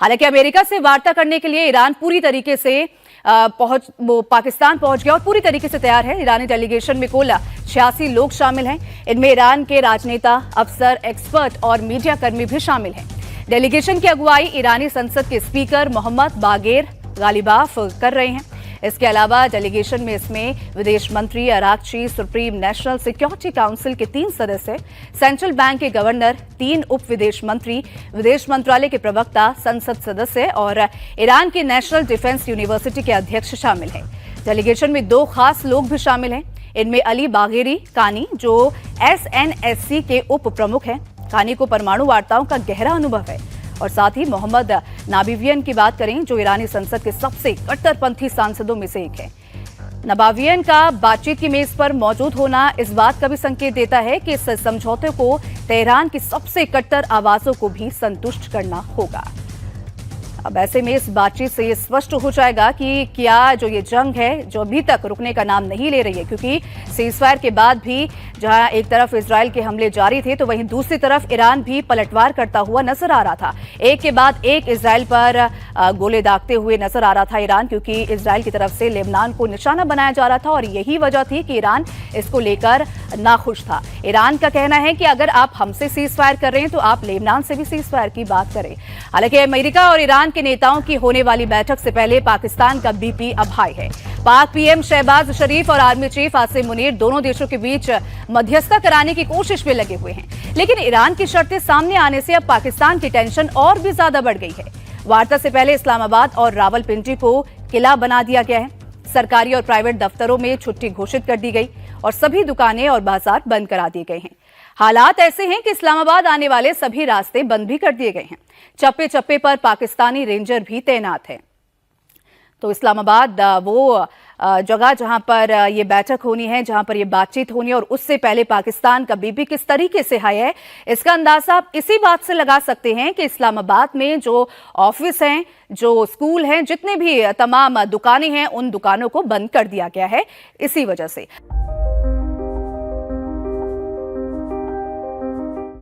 हालांकि अमेरिका से वार्ता करने के लिए ईरान पूरी तरीके से पाकिस्तान पहुंच गया और पूरी तरीके से तैयार है। ईरानी डेलीगेशन में कुल 86 लोग शामिल हैं। इनमें ईरान के राजनेता, अफसर, एक्सपर्ट और मीडिया कर्मी भी शामिल हैं। डेलीगेशन की अगुवाई ईरानी संसद के स्पीकर मोहम्मद बागेर गालिबाफ कर रहे हैं। इसके अलावा डेलीगेशन में इसमें विदेश मंत्री, Araghchi, supreme national security council के 3 सदस्य, सेंट्रल बैंक के गवर्नर, 3 उप विदेश मंत्री, विदेश मंत्रालय के प्रवक्ता, संसद सदस्य और ईरान की नेशनल डिफेंस यूनिवर्सिटी के अध्यक्ष शामिल हैं। डेलीगेशन में 2 खास लोग भी शामिल हैं। इनमें अली बागेरी कानी, जो SNSC के उप प्रमुख हैं। कानी को परमाणु वार्ताओं का गहरा अनुभव है। और साथ ही मोहम्मद नाबिवियन की बात करें, जो ईरानी संसद के सबसे कट्टरपंथी सांसदों में से एक है। नाबिवियन का बातचीत की मेज पर मौजूद होना इस बात का भी संकेत देता है कि इस समझौते को तेहरान की सबसे कट्टर आवाजों को भी संतुष्ट करना होगा। अब ऐसे में इस बातचीत से ये स्पष्ट हो जाएगा कि क्या जो ये जंग है, जो अभी तक रुकने का नाम नहीं ले रही है, क्योंकि सीजफायर के बाद भी जहां एक तरफ इजराइल के हमले जारी थे, तो वहीं दूसरी तरफ ईरान भी पलटवार करता हुआ नजर आ रहा था। एक के बाद एक इजराइल पर गोले दागते हुए नजर आ रहा था ईरान, क्योंकि इजराइल की तरफ से लेबनान को निशाना बनाया जा रहा था और यही वजह थी कि ईरान इसको लेकर नाखुश था। ईरान का कहना है कि अगर आप हमसे सीजफायर कर रहे हैं तो आप लेबनान से भी सीजफायर की बात करें। हालांकि अमेरिका और ईरान के नेताओं की होने वाली बैठक से पहले पाकिस्तान का बीपी अब हाई है। पाक पीएम शहबाज शरीफ और आर्मी चीफ आसिम मुनीर दोनों देशों के बीच मध्यस्थता कराने की कोशिश में लगे हुए हैं, लेकिन ईरान की शर्तें सामने आने से अब पाकिस्तान की टेंशन और भी ज्यादा बढ़ गई है। वार्ता से पहले इस्लामाबाद और रावलपिंडी को किला बना दिया गया है। सरकारी और प्राइवेट दफ्तरों में छुट्टी घोषित कर दी गई और सभी दुकानें और बाजार बंद करा दिए गए हैं। हालात ऐसे हैं कि इस्लामाबाद आने वाले सभी रास्ते बंद भी कर दिए गए हैं। चप्पे चप्पे पर पाकिस्तानी रेंजर भी तैनात हैं। तो इस्लामाबाद वो जगह जहां पर ये बैठक होनी है, जहां पर ये बातचीत होनी है, और उससे पहले पाकिस्तान का बीपी किस तरीके से हाई है, इसका अंदाजा आप इसी बात से लगा सकते हैं कि इस्लामाबाद में जो ऑफिस हैं, जो स्कूल हैं, जितने भी तमाम दुकानें हैं, उन दुकानों को बंद कर दिया गया है इसी वजह से।